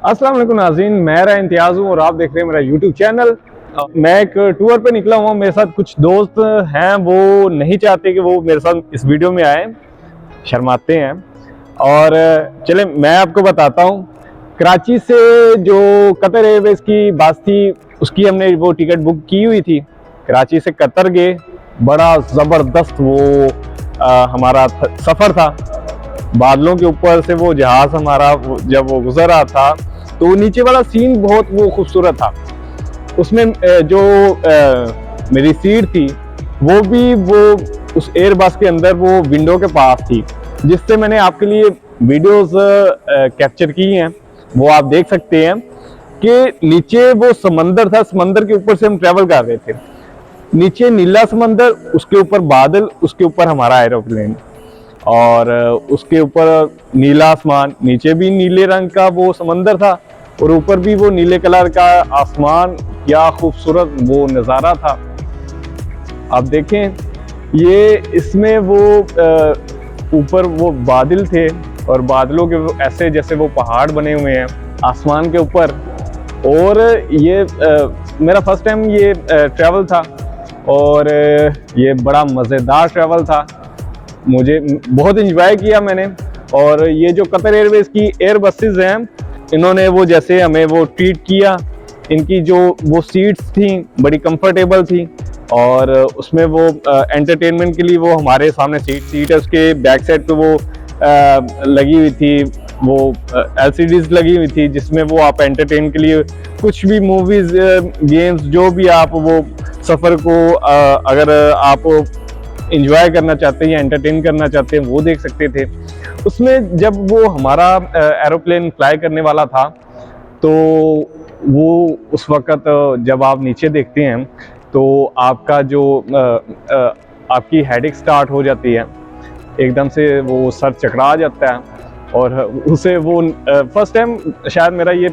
अस्सलाम वालेकुम नाज़रीन, मैं इम्तियाज़ हूँ और आप देख रहे हैं मेरा यूट्यूब चैनल। मैं एक टूर पे निकला हुआ हूँ। मेरे साथ कुछ दोस्त हैं, वो नहीं चाहते कि वो मेरे साथ इस वीडियो में आए, शर्माते हैं। और चले मैं आपको बताता हूँ। कराची से जो कतर एयरवेज की बस थी, उसकी हमने वो टिकट बुक की हुई थी। कराची से कतर गए, बड़ा ज़बरदस्त वो हमारा सफ़र था। बादलों के ऊपर से वो जहाज हमारा जब वो गुजर रहा था, तो नीचे वाला सीन बहुत वो खूबसूरत था। उसमें जो मेरी सीट थी, वो भी वो उस एयर बस के अंदर वो विंडो के पास थी, जिससे मैंने आपके लिए वीडियोस कैप्चर की हैं। वो आप देख सकते हैं कि नीचे वो समंदर था, समंदर के ऊपर से हम ट्रैवल कर रहे थे। नीचे नीला समंदर, उसके ऊपर बादल, उसके ऊपर हमारा एरोप्लेन, और उसके ऊपर नीला आसमान। नीचे भी नीले रंग का वो समंदर था और ऊपर भी वो नीले कलर का आसमान। क्या खूबसूरत वो नज़ारा था, आप देखें। ये इसमें वो ऊपर वो बादल थे और बादलों के ऐसे जैसे वो पहाड़ बने हुए हैं आसमान के ऊपर। और ये मेरा फर्स्ट टाइम ये ट्रैवल था और ये बड़ा मज़ेदार ट्रैवल था। मुझे बहुत इंजॉय किया मैंने। और ये जो कतर एयरवेज की एयर बसेस हैं, इन्होंने वो जैसे हमें वो ट्रीट किया। इनकी जो वो सीट्स थी बड़ी कंफर्टेबल थी, और उसमें वो एंटरटेनमेंट के लिए वो हमारे सामने सीट है, उसके बैक साइड पे वो लगी हुई थी, वो LCDs लगी हुई थी, जिसमें वो आप एंटरटेन के लिए कुछ भी मूवीज, गेम्स, जो भी आप वो सफ़र को अगर आप इंजॉय करना चाहते हैं या एंटरटेन करना चाहते हैं, वो देख सकते थे। उसमें जब वो हमारा एरोप्लेन फ्लाई करने वाला था, तो वो उस वक़्त जब आप नीचे देखते हैं तो आपका जो आपकी हेडेक स्टार्ट हो जाती है, एकदम से वो सर चकरा जाता है। और उसे वो फर्स्ट टाइम शायद मेरा ये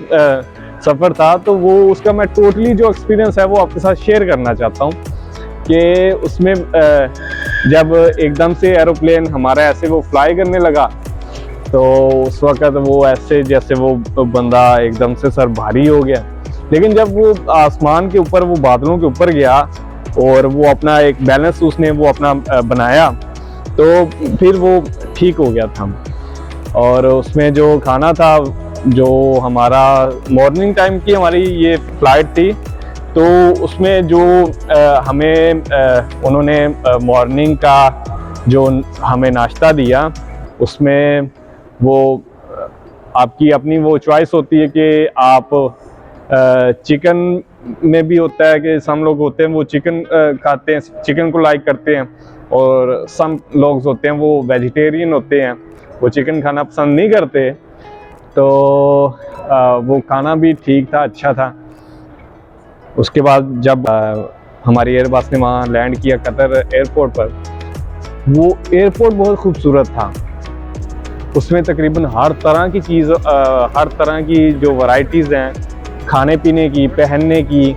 सफ़र था, तो वो उसका मैं टोटली जो एक्सपीरियंस है वो आपके साथ शेयर करना चाहता हूँ। कि उसमें जब एकदम से एरोप्लेन हमारा ऐसे वो फ्लाई करने लगा, तो उस वक़्त वो ऐसे जैसे वो बंदा एकदम से सर भारी हो गया। लेकिन जब वो आसमान के ऊपर वो बादलों के ऊपर गया और वो अपना एक बैलेंस उसने वो अपना बनाया, तो फिर वो ठीक हो गया था। और उसमें जो खाना था, जो हमारा मॉर्निंग टाइम की हमारी ये फ़्लाइट थी, तो उसमें जो हमें उन्होंने मॉर्निंग का जो हमें नाश्ता दिया, उसमें वो आपकी अपनी वो चॉइस होती है कि आप चिकन में भी होता है कि सम लोग होते हैं वो चिकन खाते हैं, चिकन को लाइक करते हैं, और सम लोग होते हैं वो वेजिटेरियन होते हैं, वो चिकन खाना पसंद नहीं करते। तो वो खाना भी ठीक था, अच्छा था। उसके बाद जब हमारी एयरबस ने वहाँ लैंड किया कतर एयरपोर्ट पर, वो एयरपोर्ट बहुत खूबसूरत था। उसमें तकरीबन हर तरह की चीज़, हर तरह की जो वैरायटीज़ हैं खाने पीने की, पहनने की,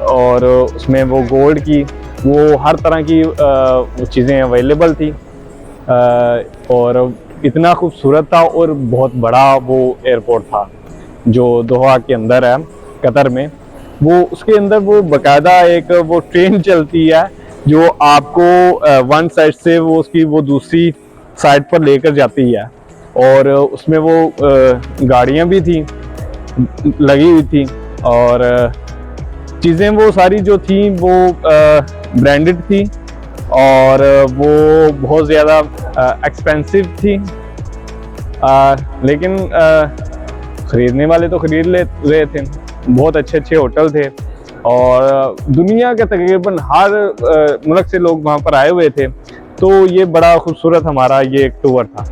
और उसमें वो गोल्ड की, वो हर तरह की वो चीज़ें अवेलेबल थी। और इतना खूबसूरत था और बहुत बड़ा वो एयरपोर्ट था जो दोहा के अंदर है, कतर में। वो उसके अंदर वो बाकायदा एक वो ट्रेन चलती है जो आपको वन साइड से वो उसकी वो दूसरी साइड पर लेकर जाती है। और उसमें वो गाड़ियाँ भी थी, लगी हुई थी, और चीज़ें वो सारी जो थी वो ब्रांडेड थी, और वो बहुत ज़्यादा एक्सपेंसिव थी। लेकिन ख़रीदने वाले तो ख़रीद ले रहे थे। बहुत अच्छे अच्छे होटल थे, और दुनिया के तकरीबन हर मुल्क से लोग वहाँ पर आए हुए थे। तो ये बड़ा खूबसूरत हमारा ये एक टूर था।